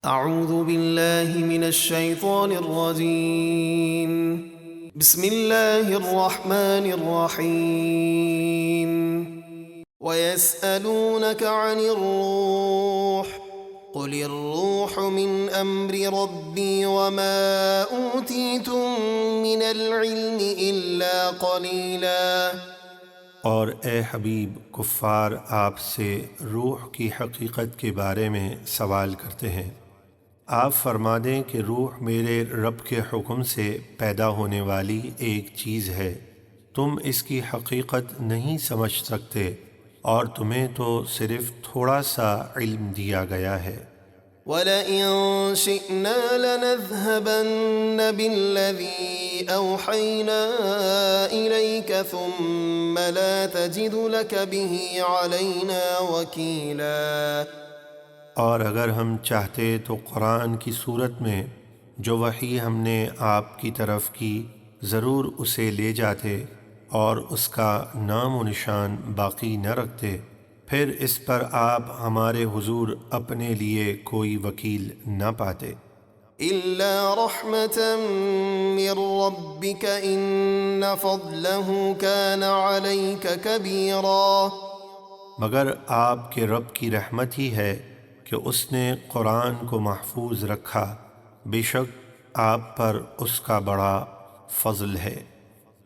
اعوذ باللہ من الشیطان الرجیم بسم اللہ الرحمن الرحیم وَيَسْأَلُونَكَ عَنِ الرُّوحِ قُلِ الرُّوحُ مِنْ أَمْرِ رَبِّي وَمَا أُوتِيتُم مِّنَ الْعِلْمِ إِلَّا قَلِيلًا۔ اور اے حبیب، کفار آپ سے روح کی حقیقت کے بارے میں سوال کرتے ہیں۔ آپ فرما دیں کہ روح میرے رب کے حکم سے پیدا ہونے والی ایک چیز ہے، تم اس کی حقیقت نہیں سمجھ سکتے، اور تمہیں تو صرف تھوڑا سا علم دیا گیا ہے۔ وَلَئِن شِئْنَا لَنَذْهَبَنَّ بِالَّذِي أَوْحَيْنَا إِلَيْكَ ثُمَّ لَا تَجِدُ لَكَ بِهِ عَلَيْنَا وَكِيلًا۔ اور اگر ہم چاہتے تو قرآن کی صورت میں جو وحی ہم نے آپ کی طرف کی ضرور اسے لے جاتے اور اس کا نام و نشان باقی نہ رکھتے، پھر اس پر آپ ہمارے حضور اپنے لیے کوئی وکیل نہ پاتے۔ إِلَّا رَحْمَةً مِّن رَّبِّكَ إِنَّ فَضْلَهُ كَانَ عَلَيْكَ كَبِيرًا۔ مگر آپ کے رب کی رحمت ہی ہے کہ اس نے قرآن کو محفوظ رکھا، بے شک آپ پر اس کا بڑا فضل ہے۔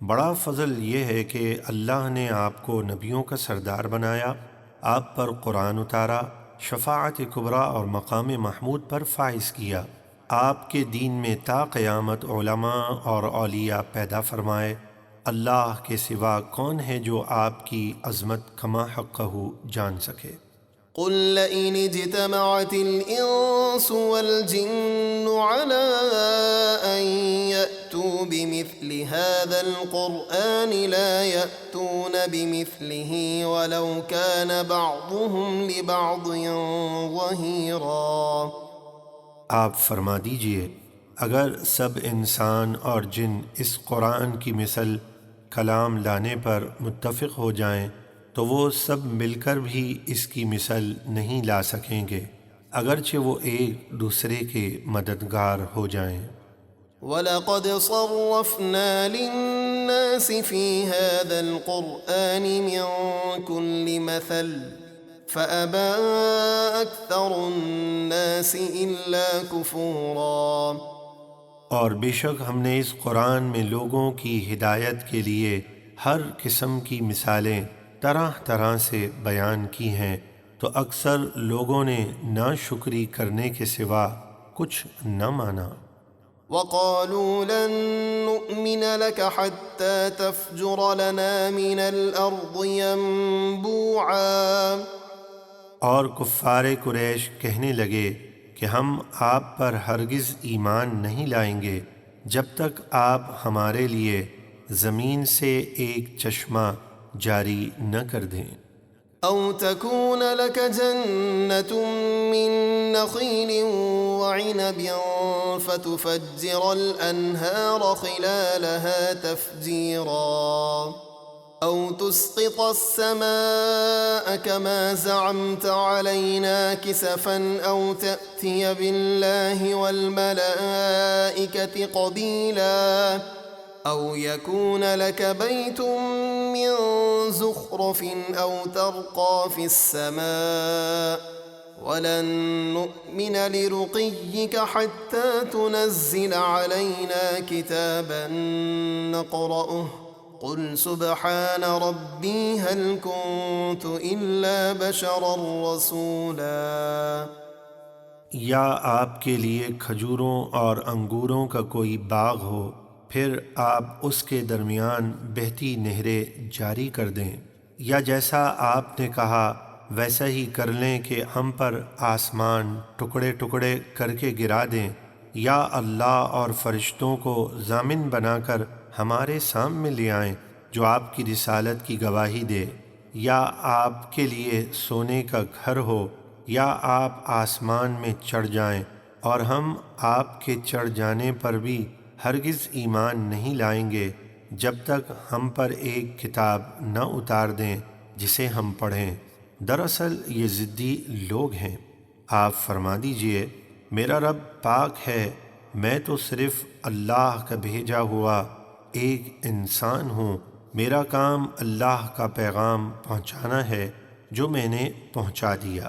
بڑا فضل یہ ہے کہ اللہ نے آپ کو نبیوں کا سردار بنایا، آپ پر قرآن اتارا، شفاعت کبریٰ اور مقام محمود پر فائز کیا، آپ کے دین میں تا قیامت علماء اور اولیاء پیدا فرمائے۔ اللہ کے سوا کون ہے جو آپ کی عظمت کما حقہ جان سکے؟ قُل لَّئِنِ اجْتَمَعَتِ الْإِنسُ وَالْجِنُّ عَلَىٰ أَن يَأْتُوا بِمِثْلِ هَٰذَا الْقُرْآنِ لَا يَأْتُونَ بِمِثْلِهِ وَلَوْ كَانَ بَعْضُهُمْ لِبَعْضٍ ظَهِيرًا۔ آپ فرما دیجئے، اگر سب انسان اور جن اس قرآن کی مثل کلام لانے پر متفق ہو جائیں تو وہ سب مل کر بھی اس کی مثل نہیں لا سکیں گے، اگرچہ وہ ایک دوسرے کے مددگار ہو جائیں۔ وَلَقَدْ صَرَّفْنَا لِلنَّاسِ فِي هَٰذَا الْقُرْآنِ مِن كُلِّ مَثَلٍ فَأَبَىٰ أَكْثَرُ النَّاسِ إِلَّا كُفُورًا۔ اور بے شک ہم نے اس قرآن میں لوگوں کی ہدایت کے لیے ہر قسم کی مثالیں طرح طرح سے بیان کی ہیں، تو اکثر لوگوں نے ناشکری کرنے کے سوا کچھ نہ مانا۔ وَقَالُوا لَن نُّؤْمِنَ لَكَ حَتَّىٰ تَفْجُرَ لَنَا مِنَ الْأَرْضِ يَنبُوعًا۔ اور کفار قریش کہنے لگے کہ ہم آپ پر ہرگز ایمان نہیں لائیں گے جب تک آپ ہمارے لیے زمین سے ایک چشمہ جاری نہ کر دیں۔ أَوْ تَكُونَ لَكَ جَنَّةٌ مِّن نَّخِيلٍ وَعِنَبٍ فَتُفَجِّرَ الْأَنْهَارَ خِلَالَهَا تَفْجِيرًا، أَوْ تُسْقِطَ السَّمَاءَ كَمَا زَعَمْتَ عَلَيْنَا كِسَفًا أَوْ تَأْتِيَ بِاللَّهِ وَالْمَلَائِكَةِ قَبِيلًا، أَوْ يَكُونَ لَكَ بَيْتٌ مِّن زُخْرُفٍ أَوْ تَرْقَىٰ فِي السَّمَاءِ وَلَن نُّؤْمِنَ لِرُقِيِّكَ حَتَّىٰ تُنَزِّلَ عَلَيْنَا كِتَابًا نَّقْرَؤُهُ قُلْ سُبْحَانَ رَبِّي هَلْ كُنتُ إِلَّا بَشَرًا رَّسُولًا۔ یا آپ کے لیے کھجوروں اور انگوروں کا کوئی باغ ہو، پھر آپ اس کے درمیان بہتی نہریں جاری کر دیں، یا جیسا آپ نے کہا ویسا ہی کر لیں کہ ہم پر آسمان ٹکڑے ٹکڑے کر کے گرا دیں، یا اللہ اور فرشتوں کو ضامن بنا کر ہمارے سامنے لے آئیں جو آپ کی رسالت کی گواہی دے، یا آپ کے لیے سونے کا گھر ہو، یا آپ آسمان میں چڑھ جائیں اور ہم آپ کے چڑھ جانے پر بھی ہرگز ایمان نہیں لائیں گے جب تک ہم پر ایک کتاب نہ اتار دیں جسے ہم پڑھیں۔ دراصل یہ ضدی لوگ ہیں۔ آپ فرما دیجئے میرا رب پاک ہے، میں تو صرف اللہ کا بھیجا ہوا ایک انسان ہوں، میرا کام اللہ کا پیغام پہنچانا ہے جو میں نے پہنچا دیا۔